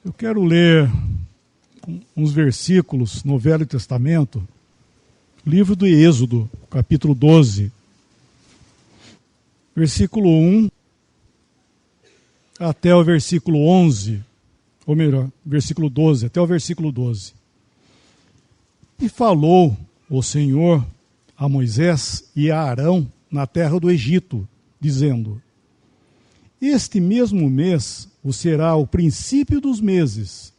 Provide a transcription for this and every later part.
Eu quero ler uns versículos no Velho Testamento, livro do Êxodo, capítulo 12, versículo 1 até o versículo 11, ou melhor, versículo 12, até o versículo 12. E falou o Senhor a Moisés e a Arão na terra do Egito, dizendo: Este mesmo mês vos será o princípio dos meses.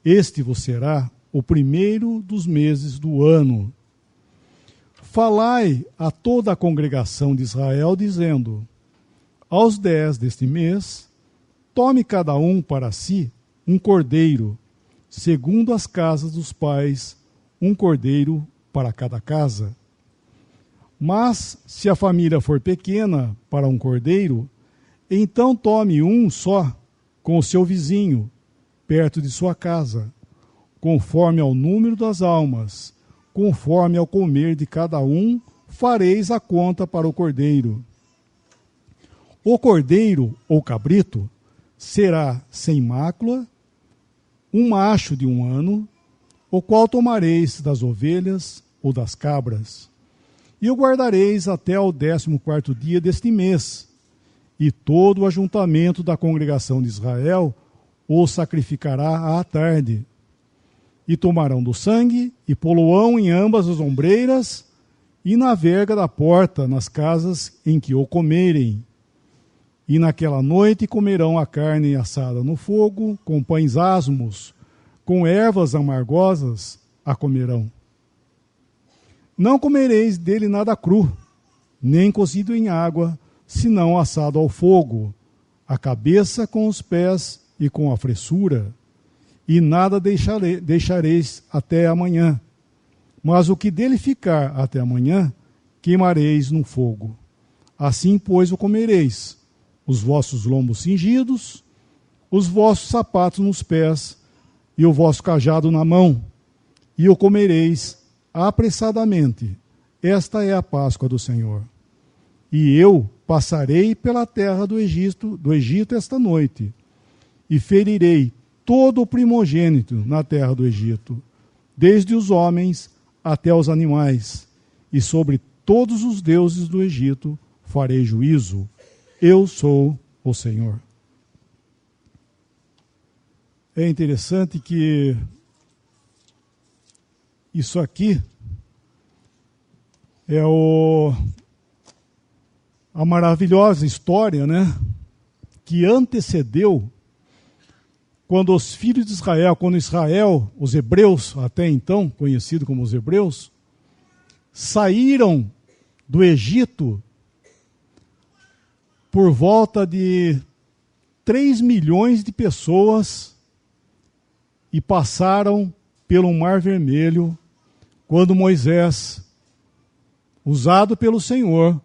Este vos será o primeiro dos meses do ano. Falai a toda a congregação de Israel, dizendo: Aos 10 deste mês, tome cada um para si um cordeiro, segundo as casas dos pais, um cordeiro para cada casa. Mas, se a família for pequena para um cordeiro, então tome um só com o seu vizinho, perto de sua casa, conforme ao número das almas, conforme ao comer de cada um, fareis a conta para o cordeiro. O cordeiro ou cabrito será sem mácula, um macho de 1 ano, o qual tomareis das ovelhas ou das cabras, e o guardareis até o 14º dia deste mês, e todo o ajuntamento da congregação de Israel o sacrificará à tarde. E tomarão do sangue, e poloão em ambas as ombreiras, e na verga da porta, nas casas em que o comerem. E naquela noite comerão a carne assada no fogo, com pães asmos, com ervas amargosas a comerão. Não comereis dele nada cru, nem cozido em água, senão assado ao fogo, a cabeça com os pés e com a fressura, e nada deixareis até amanhã. Mas o que dele ficar até amanhã, queimareis no fogo. Assim, pois, o comereis, os vossos lombos cingidos, os vossos sapatos nos pés, e o vosso cajado na mão, e o comereis apressadamente. Esta é a Páscoa do Senhor. E eu passarei pela terra do Egito esta noite, e ferirei todo o primogênito na terra do Egito, desde os homens até os animais, e sobre todos os deuses do Egito farei juízo. Eu sou o Senhor. É interessante que isso aqui é a maravilhosa história, né, que antecedeu quando os filhos de Israel, quando Israel, os hebreus, até então conhecido como os hebreus, saíram do Egito por volta de 3 milhões de pessoas e passaram pelo Mar Vermelho, quando Moisés, usado pelo Senhor,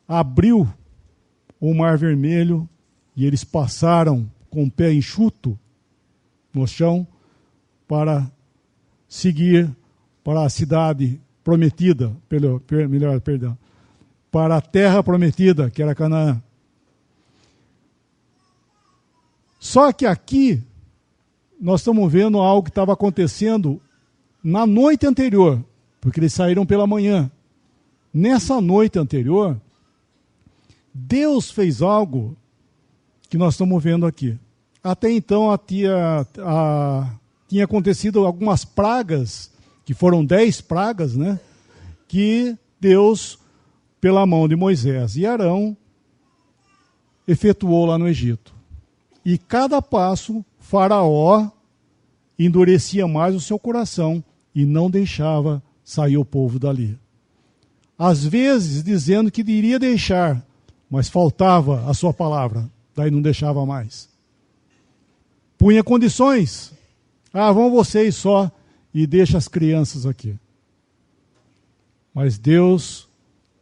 abriu o Mar Vermelho e eles passaram com o pé enxuto no chão para seguir para a cidade prometida, para a terra prometida, que era Canaã. Só que aqui nós estamos vendo algo que estava acontecendo na noite anterior, porque eles saíram pela manhã. Nessa noite anterior, Deus fez algo que nós estamos vendo aqui. Até então tinha acontecido algumas pragas, que foram 10 pragas, né, que Deus, pela mão de Moisés e Arão, efetuou lá no Egito. E cada passo, Faraó endurecia mais o seu coração e não deixava sair o povo dali. Às vezes dizendo que iria deixar, mas faltava a sua palavra, daí não deixava mais. Punha condições. Vão vocês só e deixa as crianças aqui. Mas Deus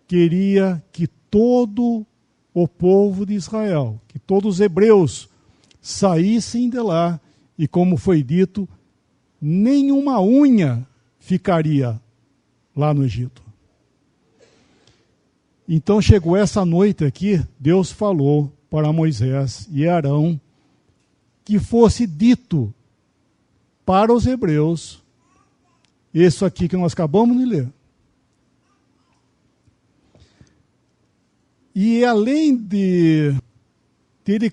queria que todo o povo de Israel, que todos os hebreus saíssem de lá e, como foi dito, nenhuma unha ficaria lá no Egito. Então chegou essa noite aqui, Deus falou para Moisés e Arão que fosse dito para os hebreus isso aqui que nós acabamos de ler. E além de ele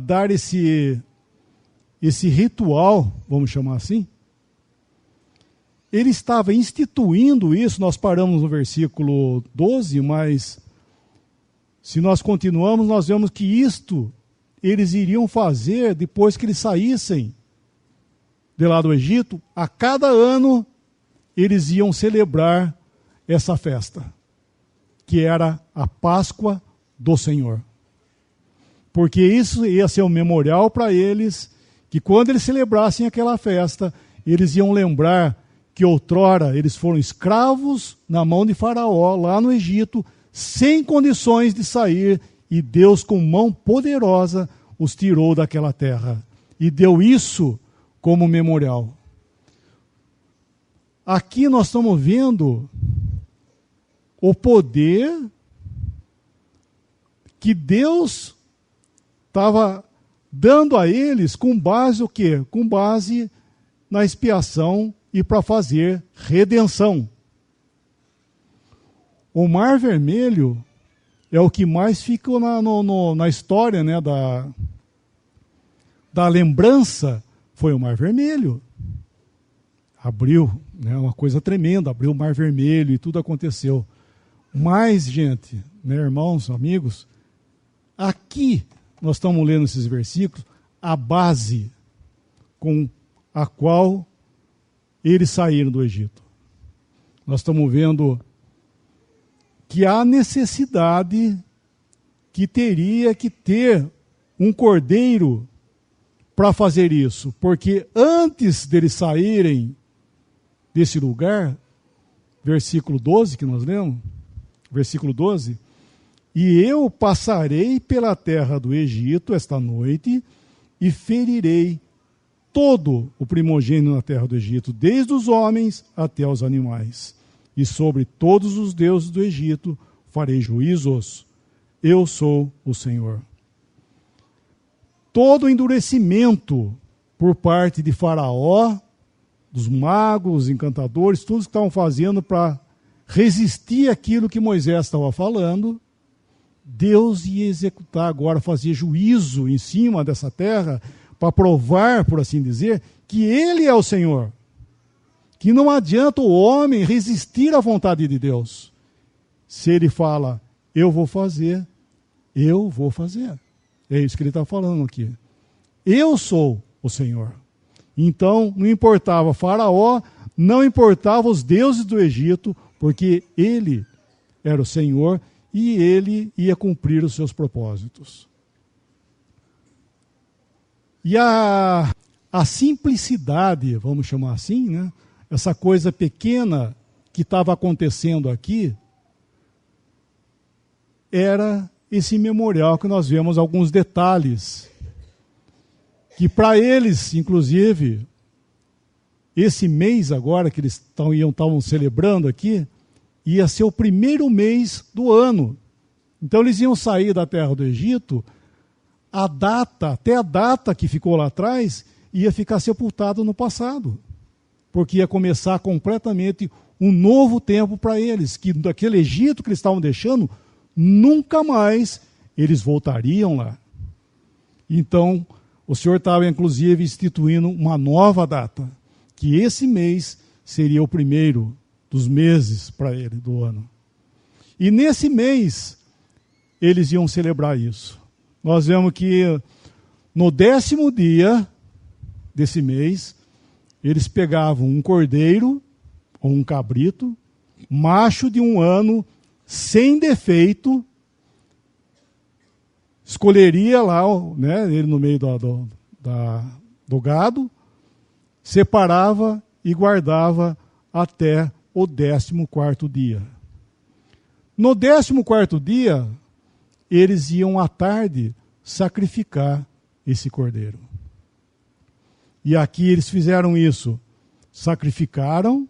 dar esse ritual, vamos chamar assim, ele estava instituindo isso. Nós paramos no versículo 12, mas se nós continuamos, nós vemos que isto eles iriam fazer depois que eles saíssem de lá do Egito. A cada ano eles iam celebrar essa festa, que era a Páscoa do Senhor. Porque isso ia ser um memorial para eles, que quando eles celebrassem aquela festa, eles iam lembrar que outrora eles foram escravos na mão de Faraó, lá no Egito, sem condições de sair, e Deus, com mão poderosa, os tirou daquela terra. E deu isso como memorial. Aqui nós estamos vendo o poder que Deus estava dando a eles com base o quê? Com base na expiação e para fazer redenção. O Mar Vermelho é o que mais ficou na história, né, da lembrança, foi o Mar Vermelho. Abriu, né, uma coisa tremenda, abriu o Mar Vermelho e tudo aconteceu. Mas, gente, né, irmãos, amigos, aqui nós estamos lendo esses versículos, a base com a qual eles saíram do Egito. Nós estamos vendo que há necessidade que teria que ter um cordeiro para fazer isso, porque antes deles saírem desse lugar, versículo 12 que nós lemos, versículo 12, e eu passarei pela terra do Egito esta noite e ferirei todo o primogênito na terra do Egito, desde os homens até os animais. E sobre todos os deuses do Egito farei juízos. Eu sou o Senhor. Todo endurecimento por parte de Faraó, dos magos, encantadores, todos que estavam fazendo para resistir àquilo que Moisés estava falando, Deus ia executar agora, fazer juízo em cima dessa terra, para provar, por assim dizer, que Ele é o Senhor. Que não adianta o homem resistir à vontade de Deus. Se Ele fala, eu vou fazer, eu vou fazer. É isso que Ele está falando aqui. Eu sou o Senhor. Então, não importava Faraó, não importava os deuses do Egito, porque Ele era o Senhor e Ele ia cumprir os seus propósitos. E a simplicidade, vamos chamar assim, né? Essa coisa pequena que estava acontecendo aqui, era esse memorial que nós vemos alguns detalhes, que para eles, inclusive, esse mês agora que eles estavam celebrando aqui, ia ser o primeiro mês do ano. Então eles iam sair da terra do Egito, até a data que ficou lá atrás, ia ficar sepultada no passado. Porque ia começar completamente um novo tempo para eles, que daquele Egito que eles estavam deixando, nunca mais eles voltariam lá. Então, o Senhor estava inclusive instituindo uma nova data, que esse mês seria o primeiro dos meses para ele, do ano. E nesse mês, eles iam celebrar isso. Nós vemos que no 10º dia desse mês, eles pegavam um cordeiro, ou um cabrito, macho de 1 ano, sem defeito, escolheria lá, né, ele no meio do gado, separava e guardava até o 14º dia. No 14º dia, eles iam à tarde sacrificar esse cordeiro. E aqui eles fizeram isso. Sacrificaram,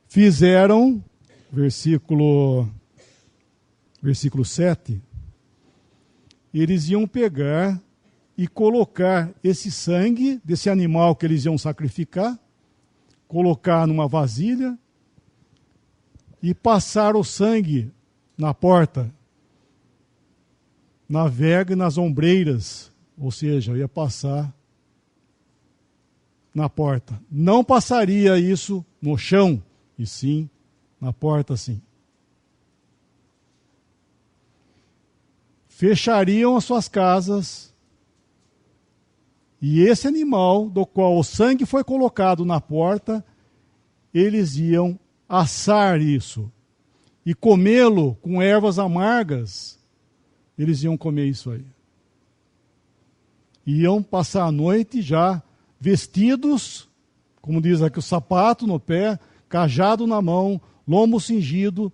fizeram, versículo 7, eles iam pegar e colocar esse sangue desse animal que eles iam sacrificar, colocar numa vasilha e passar o sangue na porta, na verga e nas ombreiras, ou seja, ia passar na porta. Não passaria isso no chão, e sim na porta, sim. Fechariam as suas casas, e esse animal, do qual o sangue foi colocado na porta, eles iam assar isso e comê-lo com ervas amargas. Eles iam comer isso aí. Iam passar a noite já vestidos, como diz aqui, o sapato no pé, cajado na mão, lombo cingido,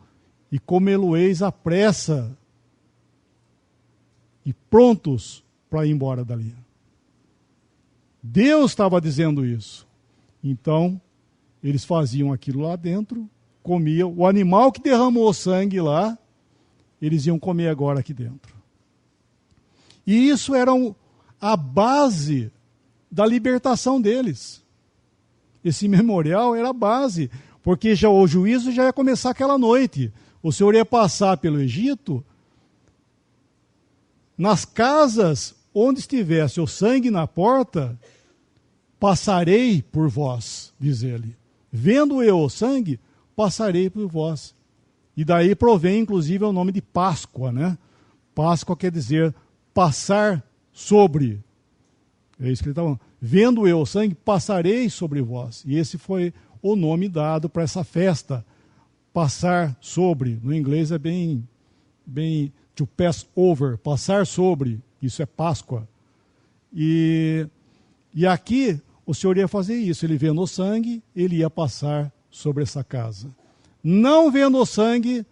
e comê-lo-eis à pressa, e prontos para ir embora dali. Deus estava dizendo isso. Então, eles faziam aquilo lá dentro, comiam. O animal que derramou o sangue lá, eles iam comer agora aqui dentro. E isso era a base da libertação deles. Esse memorial era a base, porque já o juízo já ia começar aquela noite. O Senhor ia passar pelo Egito. Nas casas onde estivesse o sangue na porta, passarei por vós, diz ele. Vendo eu o sangue, passarei por vós. E daí provém, inclusive, o nome de Páscoa, né? Páscoa quer dizer passar sobre. É isso que ele está falando. Vendo eu o sangue, passarei sobre vós. E esse foi o nome dado para essa festa. Passar sobre. No inglês é bem to pass over, passar sobre. Isso é Páscoa. E aqui o Senhor ia fazer isso. Ele vendo o sangue, ele ia passar sobre essa casa. Não vendo o sangue,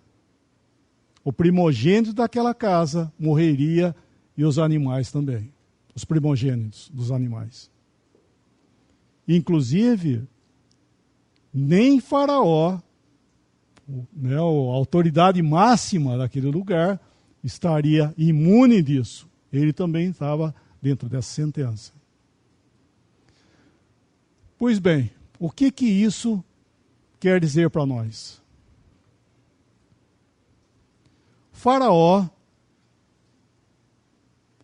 o primogênito daquela casa morreria e os animais também. Os primogênitos dos animais. Inclusive, nem Faraó, né, a autoridade máxima daquele lugar, estaria imune disso. Ele também estava dentro dessa sentença. Pois bem, o que isso quer dizer para nós? Faraó,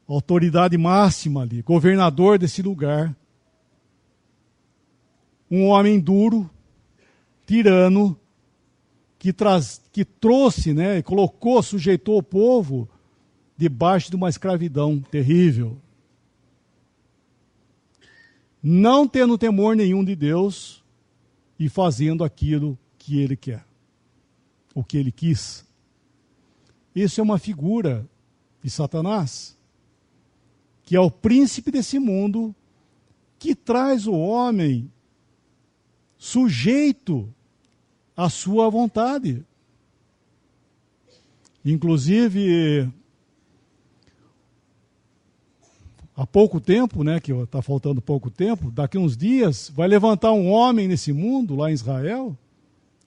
autoridade máxima ali, governador desse lugar, um homem duro, tirano, que trouxe, né, colocou, sujeitou o povo debaixo de uma escravidão terrível. Não tendo temor nenhum de Deus e fazendo aquilo que ele quer, o que ele quis. Isso é uma figura de Satanás, que é o príncipe desse mundo, que traz o homem sujeito à sua vontade. Inclusive, há pouco tempo, né, que está faltando pouco tempo, daqui uns dias, vai levantar um homem nesse mundo, lá em Israel,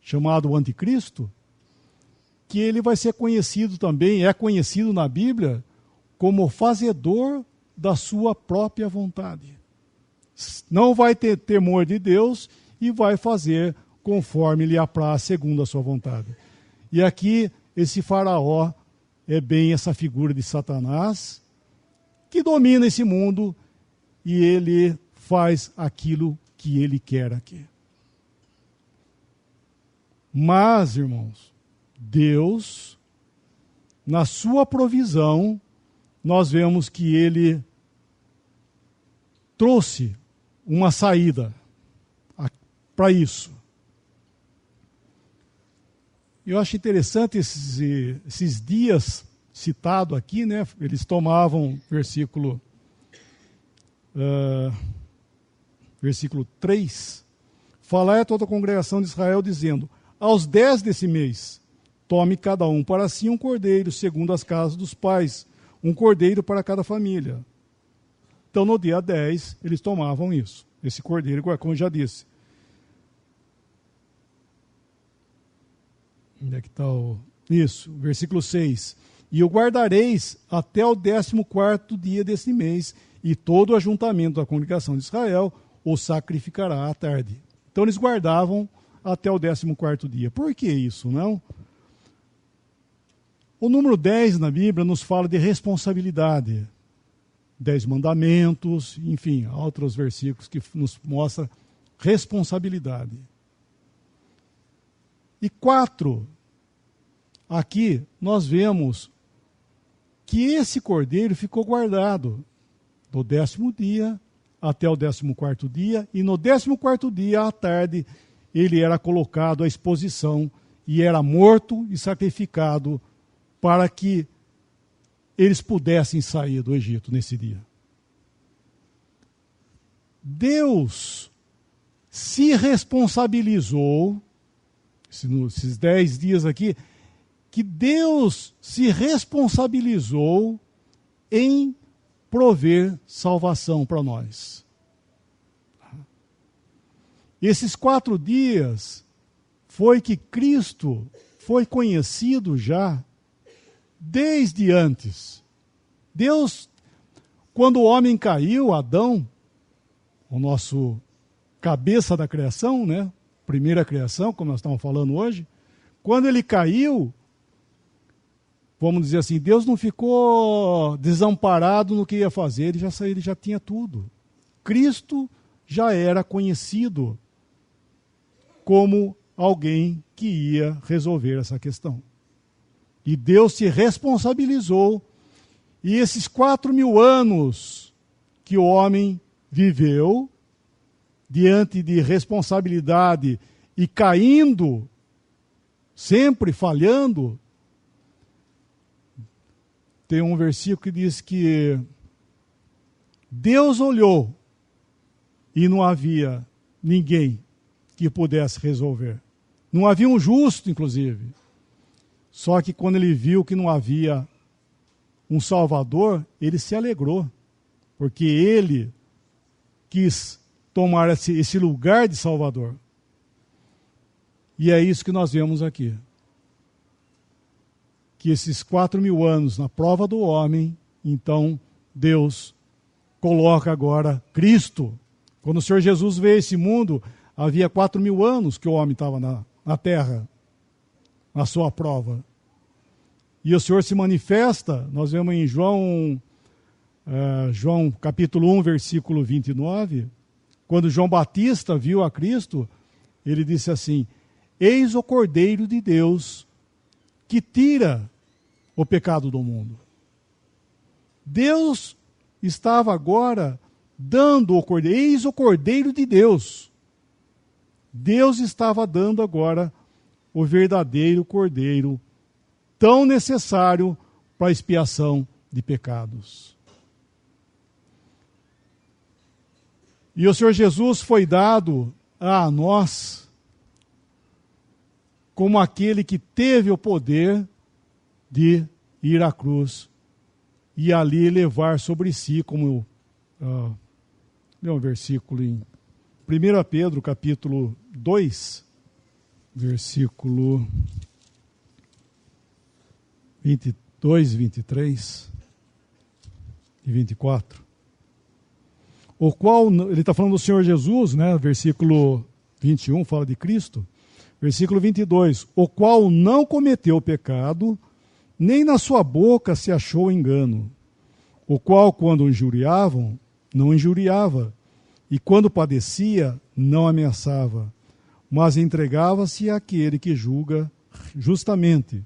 chamado Anticristo, que ele vai ser conhecido também, é conhecido na Bíblia, como fazedor da sua própria vontade. Não vai ter temor de Deus e vai fazer conforme lhe apraz, segundo a sua vontade. E aqui, esse faraó é bem essa figura de Satanás, que domina esse mundo e ele faz aquilo que ele quer aqui. Mas, irmãos, Deus, na sua provisão, nós vemos que ele trouxe uma saída para isso. Eu acho interessante esses dias citados aqui, né? Eles tomavam versículo 3, falai a toda a congregação de Israel, dizendo, aos 10 desse mês, tome cada um para si um cordeiro, segundo as casas dos pais, um cordeiro para cada família. Então, no dia 10, eles tomavam isso, esse cordeiro, como eu já disse. Onde é que está isso, versículo 6. e o guardareis até o 14º dia desse mês, e todo o ajuntamento da congregação de Israel o sacrificará à tarde. Então eles guardavam até o 14º dia. Por que isso, não? O número 10 na Bíblia nos fala de responsabilidade. 10 mandamentos, enfim, outros versículos que nos mostram responsabilidade. E 4, aqui nós vemos que esse cordeiro ficou guardado do 10º dia até o 14º dia, e no 14º dia, à tarde, ele era colocado à exposição e era morto e sacrificado para que eles pudessem sair do Egito nesse dia. Deus se responsabilizou, nesses 10 dias aqui, que Deus se responsabilizou em prover salvação para nós. Esses 4 dias foi que Cristo foi conhecido já desde antes. Deus, quando o homem caiu, Adão, o nosso cabeça da criação, né? Primeira criação, como nós estamos falando hoje, quando ele caiu, vamos dizer assim, Deus não ficou desamparado no que ia fazer, ele já tinha tudo. Cristo já era conhecido como alguém que ia resolver essa questão. E Deus se responsabilizou, e esses 4.000 anos que o homem viveu, diante de responsabilidade e caindo, sempre falhando, tem um versículo que diz que Deus olhou e não havia ninguém que pudesse resolver. Não havia um justo, inclusive. Só que quando ele viu que não havia um Salvador, ele se alegrou, porque ele quis tomar esse lugar de Salvador. E é isso que nós vemos aqui. Que esses 4.000 anos na prova do homem, então Deus coloca agora Cristo. Quando o Senhor Jesus veio a esse mundo, havia 4.000 anos que o homem estava na terra, na sua prova. E o Senhor se manifesta, nós vemos em João capítulo 1, versículo 29, quando João Batista viu a Cristo, ele disse assim: eis o Cordeiro de Deus que tira o pecado do mundo. Deus estava agora dando o Cordeiro, eis o Cordeiro de Deus. Deus estava dando agora o verdadeiro Cordeiro, tão necessário para a expiação de pecados. E o Senhor Jesus foi dado a nós como aquele que teve o poder de ir à cruz e ali levar sobre si, como lê um versículo em 1 Pedro, capítulo 2, versículo 22, 23 e 24. O qual, ele está falando do Senhor Jesus, né? Versículo 21 fala de Cristo. Versículo 22, o qual não cometeu pecado, nem na sua boca se achou engano. O qual, quando injuriavam, não injuriava, e quando padecia, não ameaçava, mas entregava-se àquele que julga justamente.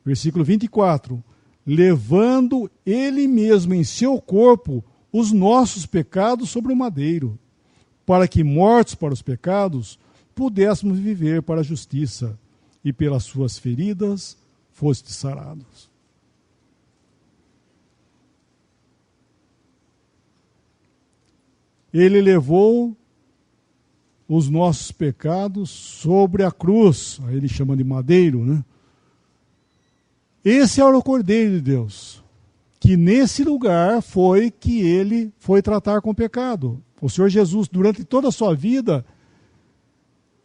Versículo 24, levando ele mesmo em seu corpo os nossos pecados sobre o madeiro, para que, mortos para os pecados, pudéssemos viver para a justiça, e pelas suas feridas fostes sarados. Ele levou os nossos pecados sobre a cruz, aí ele chama de madeiro, né? Esse era o Cordeiro de Deus, que nesse lugar foi que ele foi tratar com o pecado. O Senhor Jesus, durante toda a sua vida,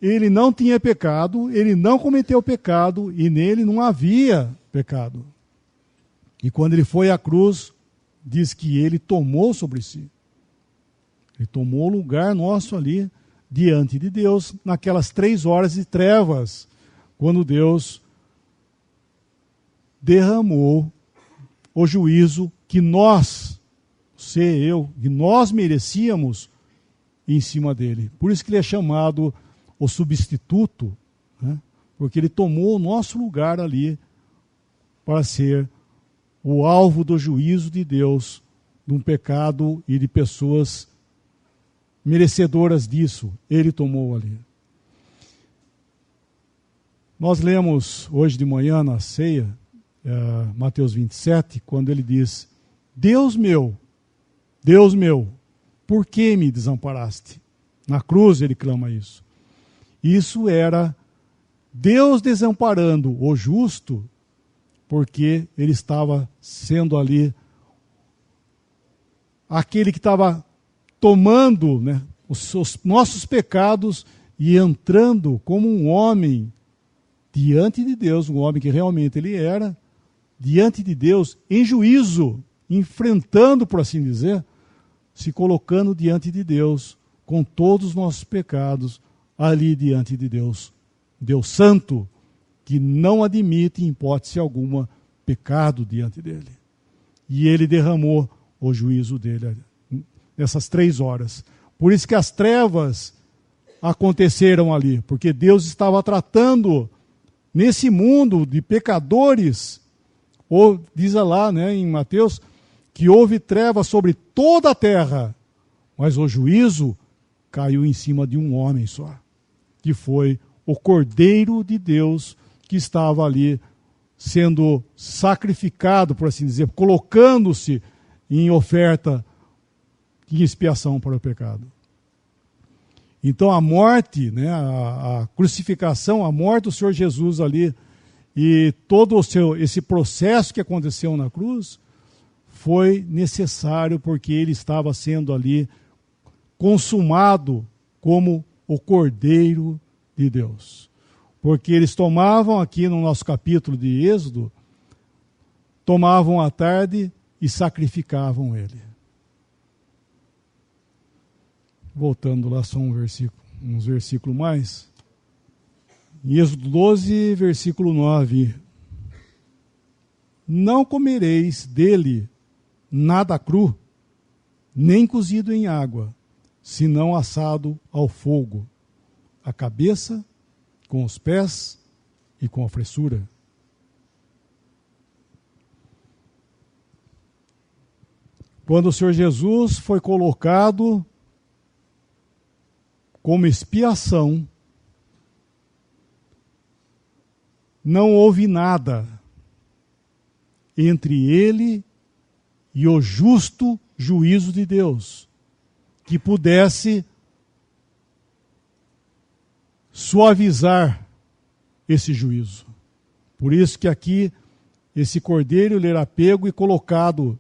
ele não tinha pecado, ele não cometeu pecado e nele não havia pecado. E quando ele foi à cruz, diz que ele tomou sobre si. Ele tomou o lugar nosso ali, diante de Deus, naquelas 3 horas de trevas, quando Deus derramou o juízo que nós, você e eu, que nós merecíamos em cima dele. Por isso que ele é chamado o substituto, né? Porque ele tomou o nosso lugar ali para ser o alvo do juízo de Deus, de um pecado e de pessoas merecedoras disso. Ele tomou ali. Nós lemos hoje de manhã na ceia, Mateus 27, quando ele diz: Deus meu, por que me desamparaste? Na cruz ele clama isso. Isso era Deus desamparando o justo, porque ele estava sendo ali aquele que estava tomando, né, os nossos pecados e entrando como um homem diante de Deus, um homem que realmente ele era, diante de Deus, em juízo, enfrentando, por assim dizer, se colocando diante de Deus, com todos os nossos pecados, ali diante de Deus. Deus Santo, que não admite, em hipótese alguma, pecado diante dele. E ele derramou o juízo dele nessas 3 horas. Por isso que as trevas aconteceram ali, porque Deus estava tratando nesse mundo de pecadores, ou diz lá, né, em Mateus, que houve trevas sobre toda a terra, mas o juízo caiu em cima de um homem só, que foi o Cordeiro de Deus, que estava ali sendo sacrificado, por assim dizer, colocando-se em oferta, em expiação para o pecado. Então a morte, né, a crucificação, a morte do Senhor Jesus ali, e todo esse processo que aconteceu na cruz, foi necessário porque ele estava sendo ali consumado como o Cordeiro de Deus. Porque eles tomavam aqui no nosso capítulo de Êxodo, tomavam à tarde e sacrificavam ele. Voltando lá só uns versículos mais. Em Êxodo 12, versículo 9. Não comereis dele nada cru, nem cozido em água, senão assado ao fogo, a cabeça, com os pés e com a fressura. Quando o Senhor Jesus foi colocado como expiação, não houve nada entre ele e o justo juízo de Deus que pudesse suavizar esse juízo. Por isso que aqui esse cordeiro ele era pego e colocado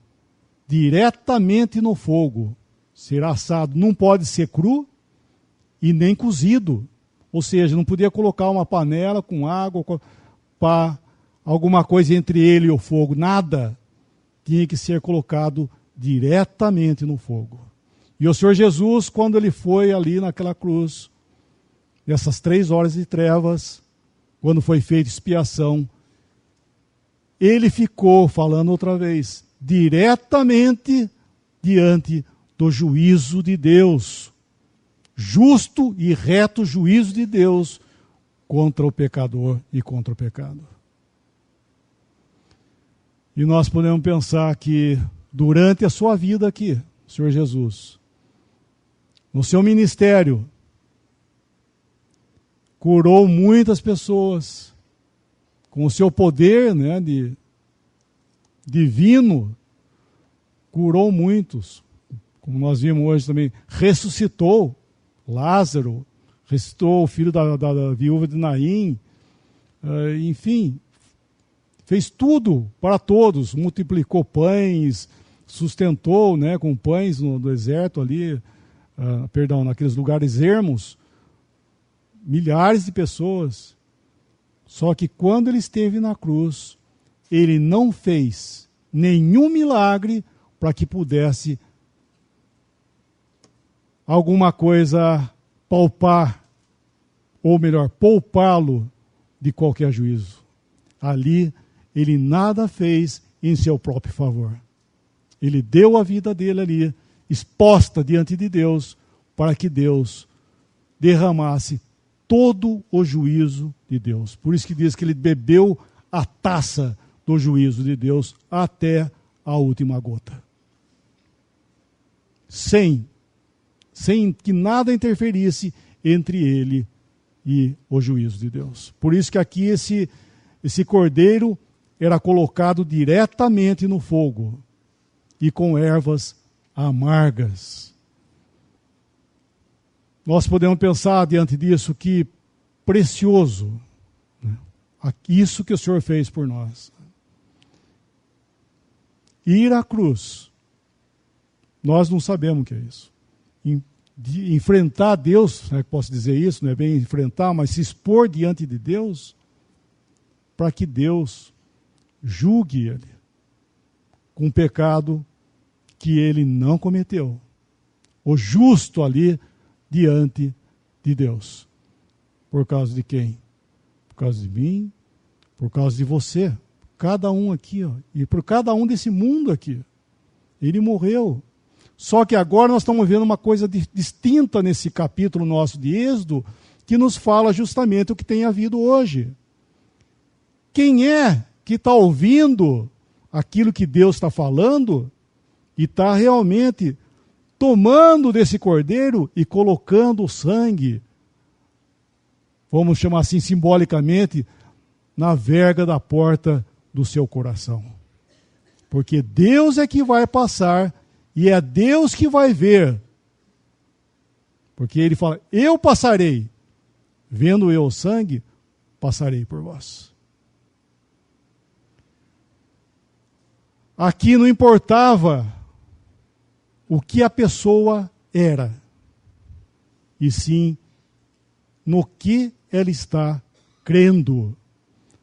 diretamente no fogo. Será assado. Não pode ser cru e nem cozido. Ou seja, não podia colocar uma panela com água, para alguma coisa entre ele e o fogo. Nada. Tinha que ser colocado diretamente no fogo. E o Senhor Jesus, quando ele foi ali naquela cruz, nessas 3 horas de trevas, quando foi feita expiação, ele ficou, falando outra vez, diretamente diante do juízo de Deus. Justo e reto juízo de Deus contra o pecador e contra o pecado. E nós podemos pensar que durante a sua vida aqui, Senhor Jesus, no seu ministério, curou muitas pessoas com o seu poder, né, divino, curou muitos. Como nós vimos hoje também, ressuscitou Lázaro, ressuscitou o filho da viúva de Naim, enfim, fez tudo para todos, multiplicou pães, sustentou, né, com pães no deserto ali, naqueles lugares ermos, milhares de pessoas. Só que quando ele esteve na cruz, ele não fez nenhum milagre para que pudesse alguma coisa palpar, ou melhor, poupá-lo de qualquer juízo. Ali, ele nada fez em seu próprio favor. Ele deu a vida dele ali, exposta diante de Deus, para que Deus derramasse todo o juízo de Deus. Por isso que diz que ele bebeu a taça do juízo de Deus até a última gota. Sem que nada interferisse entre ele e o juízo de Deus. Por isso que aqui esse cordeiro era colocado diretamente no fogo e com ervas amargas. Nós podemos pensar diante disso que precioso, né? Isso que o Senhor fez por nós. Ir à cruz, nós não sabemos o que é isso. De enfrentar Deus, né, posso dizer isso, não é bem enfrentar, mas se expor diante de Deus, para que Deus julgue ele com um pecado que ele não cometeu. O justo ali diante de Deus. Por causa de quem? Por causa de mim, por causa de você. Cada um aqui, ó, e por cada um desse mundo aqui. Ele morreu. Só que agora nós estamos vendo uma coisa distinta nesse capítulo nosso de Êxodo, que nos fala justamente o que tem havido hoje. Quem é que está ouvindo aquilo que Deus está falando e está realmente tomando desse cordeiro e colocando o sangue, vamos chamar assim simbolicamente, na verga da porta do seu coração? Porque Deus é que vai passar e é Deus que vai ver. Porque ele fala, eu passarei, vendo eu o sangue, passarei por vós. Aqui não importava o que a pessoa era, e sim no que ela está crendo.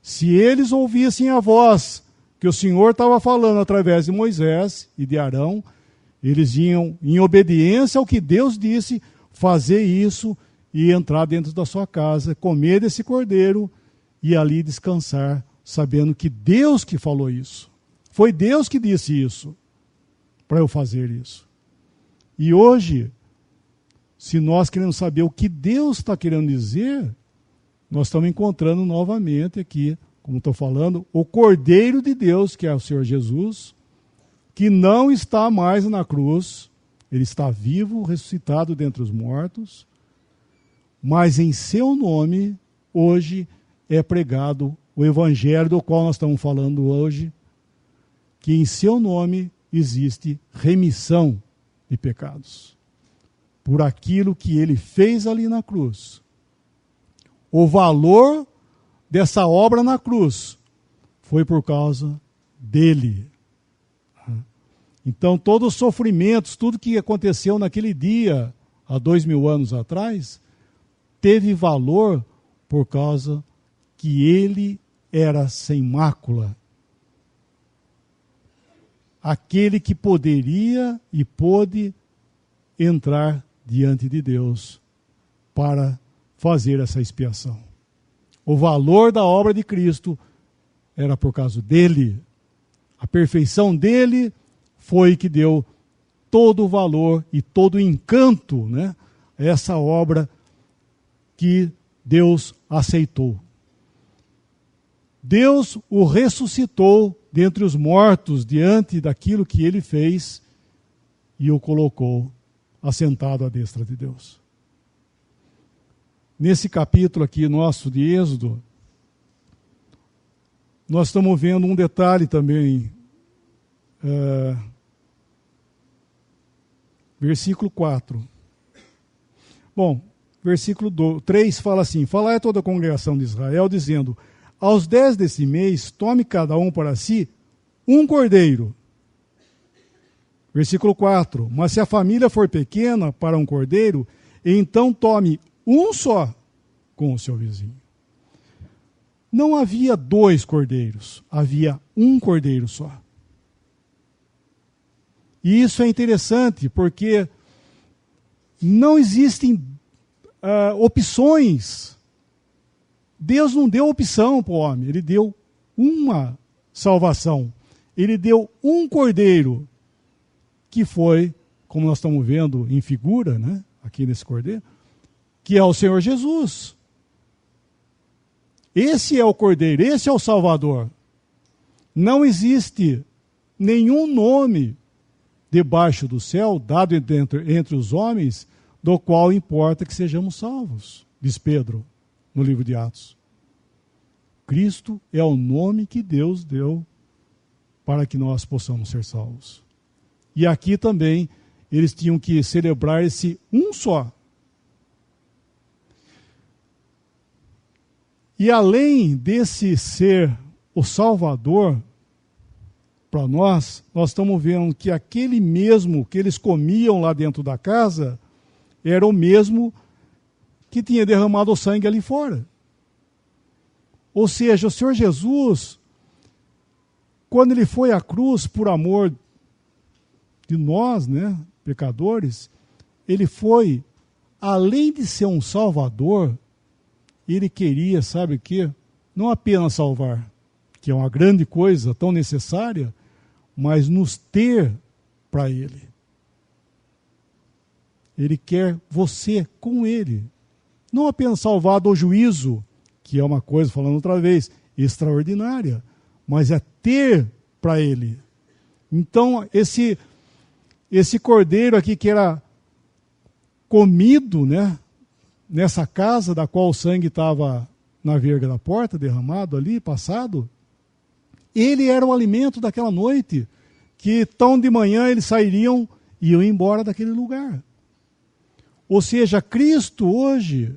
Se eles ouvissem a voz que o Senhor estava falando através de Moisés e de Arão, eles iam, em obediência ao que Deus disse, fazer isso e entrar dentro da sua casa, comer desse cordeiro e ali descansar, sabendo que Deus que falou isso. Foi Deus que disse isso, para eu fazer isso. E hoje, se nós queremos saber o que Deus está querendo dizer, nós estamos encontrando novamente aqui, como estou falando, o Cordeiro de Deus, que é o Senhor Jesus, que não está mais na cruz, ele está vivo, ressuscitado dentre os mortos, mas em seu nome, hoje, é pregado o Evangelho do qual nós estamos falando hoje, que em seu nome existe remissão de pecados. Por aquilo que ele fez ali na cruz. O valor dessa obra na cruz foi por causa dele. Então, todos os sofrimentos, tudo que aconteceu naquele dia, há 2000 anos atrás, teve valor por causa que ele era sem mácula. Aquele que poderia e pôde entrar diante de Deus para fazer essa expiação. O valor da obra de Cristo era por causa dele. A perfeição dele foi que deu todo o valor e todo o encanto, né, a essa obra que Deus aceitou. Deus o ressuscitou dentre os mortos diante daquilo que ele fez e o colocou assentado à destra de Deus. Nesse capítulo aqui nosso de Êxodo, nós estamos vendo um detalhe também. Versículo 4. Bom, versículo 3 fala assim: falai a toda a congregação de Israel, dizendo: aos 10 desse mês, tome cada um para si um cordeiro. Versículo 4. Mas se a família for pequena para um cordeiro, então tome um só com o seu vizinho. Não havia 2 cordeiros, havia um cordeiro só. E isso é interessante, porque não existem opções. Deus não deu opção para o homem, ele deu uma salvação. Ele deu um cordeiro, que foi, como nós estamos vendo em figura, né, aqui nesse cordeiro, que é o Senhor Jesus. Esse é o cordeiro, esse é o Salvador. Não existe nenhum nome debaixo do céu, dado entre os homens, do qual importa que sejamos salvos, diz Pedro no livro de Atos. Cristo é o nome que Deus deu para que nós possamos ser salvos. E aqui também eles tinham que celebrar esse um só. E além desse ser o Salvador, para nós estamos vendo que aquele mesmo que eles comiam lá dentro da casa era o mesmo que tinha derramado o sangue ali fora. Ou seja, o Senhor Jesus, quando ele foi à cruz por amor de nós, né, pecadores, ele foi, além de ser um Salvador, ele queria, sabe o quê? Não apenas salvar, que é uma grande coisa, tão necessária, mas nos ter para ele. Ele quer você com ele. Não apenas salvar do juízo, que é uma coisa, falando outra vez, extraordinária, mas é ter para ele. Então, esse cordeiro aqui que era comido, né, nessa casa da qual o sangue estava na verga da porta, derramado ali, passado, ele era o alimento daquela noite, que tão de manhã eles sairiam e iam embora daquele lugar. Ou seja, Cristo hoje,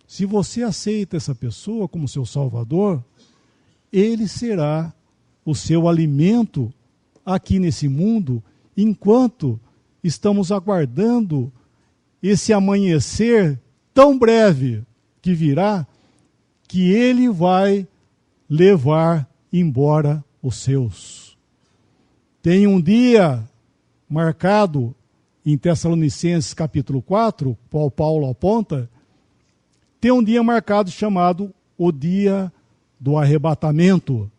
se você aceita essa pessoa como seu Salvador, ele será o seu alimento aqui nesse mundo, enquanto estamos aguardando esse amanhecer tão breve que virá, que ele vai levar embora os seus. Tem um dia marcado em Tessalonicenses capítulo 4, qual Paulo aponta, tem um dia marcado chamado o dia do arrebatamento,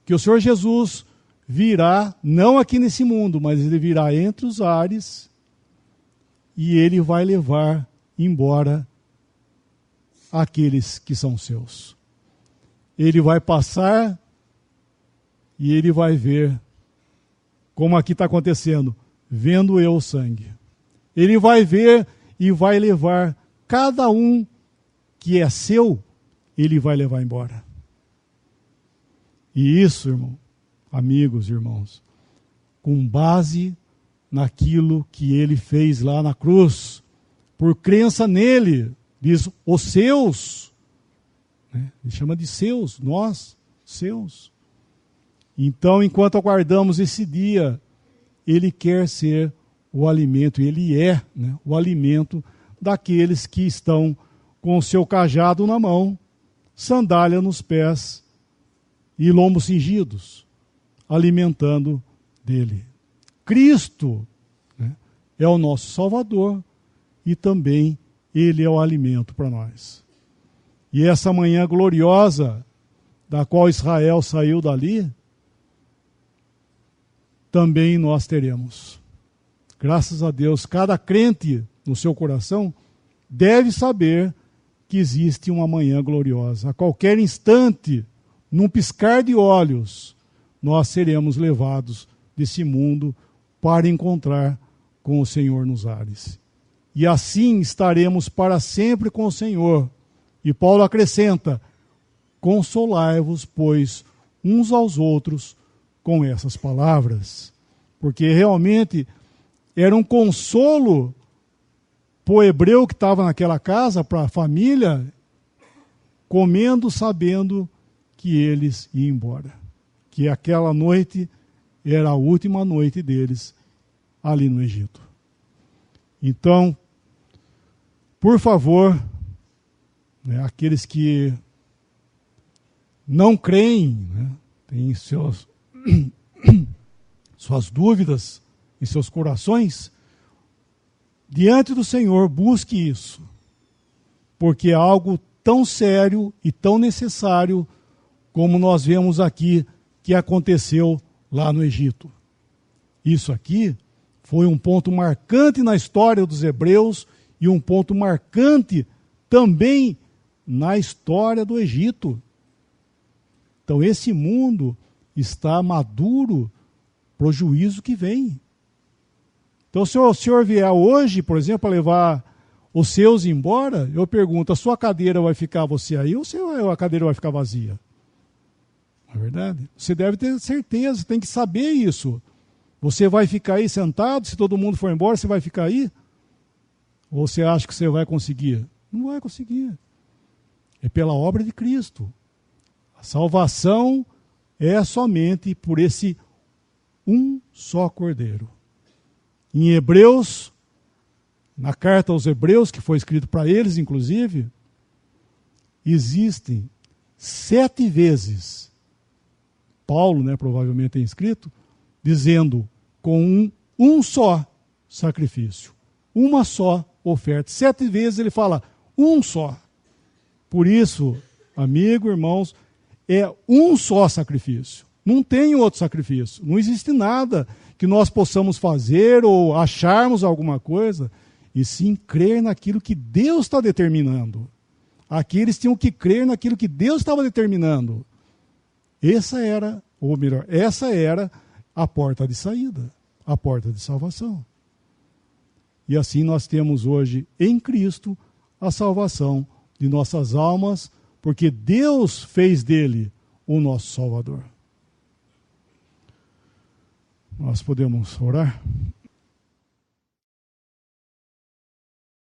que o Senhor Jesus virá, não aqui nesse mundo, mas ele virá entre os ares e ele vai levar embora aqueles que são seus. Ele vai passar e ele vai ver, como aqui está acontecendo, vendo eu o sangue. Ele vai ver e vai levar cada um que é seu, ele vai levar embora. E isso, irmão, amigos, irmãos, com base naquilo que ele fez lá na cruz, por crença nele, diz os seus, né? Ele chama de seus, nós, seus. Então, enquanto aguardamos esse dia, ele quer ser o alimento, ele é, né, o alimento daqueles que estão com o seu cajado na mão, sandália nos pés e lombos cingidos, alimentando dele. Cristo, né, é o nosso Salvador e também ele é o alimento para nós. E essa manhã gloriosa, da qual Israel saiu dali, também nós teremos. Graças a Deus, cada crente no seu coração deve saber que existe uma manhã gloriosa. A qualquer instante, num piscar de olhos, nós seremos levados desse mundo para encontrar com o Senhor nos ares. E assim estaremos para sempre com o Senhor. E Paulo acrescenta: consolai-vos, pois, uns aos outros com essas palavras. Porque realmente era um consolo para o hebreu que estava naquela casa, para a família, comendo, sabendo que eles iam embora. Que aquela noite era a última noite deles ali no Egito. Então, por favor, né, aqueles que não creem, né, têm suas dúvidas, em seus corações, diante do Senhor, busque isso, porque é algo tão sério e tão necessário como nós vemos aqui que aconteceu lá no Egito. Isso aqui foi um ponto marcante na história dos hebreus e um ponto marcante também na história do Egito. Então esse mundo está maduro para o juízo que vem. Então se o senhor vier hoje, por exemplo, para levar os seus embora, eu pergunto, a sua cadeira vai ficar você aí ou a cadeira vai ficar vazia? Não é verdade? Você deve ter certeza, tem que saber isso. Você vai ficar aí sentado, se todo mundo for embora, você vai ficar aí? Ou você acha que você vai conseguir? Não vai conseguir. É pela obra de Cristo. A salvação é somente por esse um só Cordeiro. Em Hebreus, na carta aos Hebreus, que foi escrito para eles, inclusive, existem 7 vezes, Paulo, provavelmente tem escrito, dizendo com um só sacrifício, uma só oferta. 7 vezes ele fala um só. Por isso, amigo, irmãos, é um só sacrifício. Não tem outro sacrifício. Não existe nada que nós possamos fazer ou acharmos alguma coisa, e sim crer naquilo que Deus está determinando. Aqui eles tinham que crer naquilo que Deus estava determinando. Essa era a porta de saída, a porta de salvação. E assim nós temos hoje em Cristo a salvação de nossas almas, porque Deus fez dele o nosso Salvador. Nós podemos orar?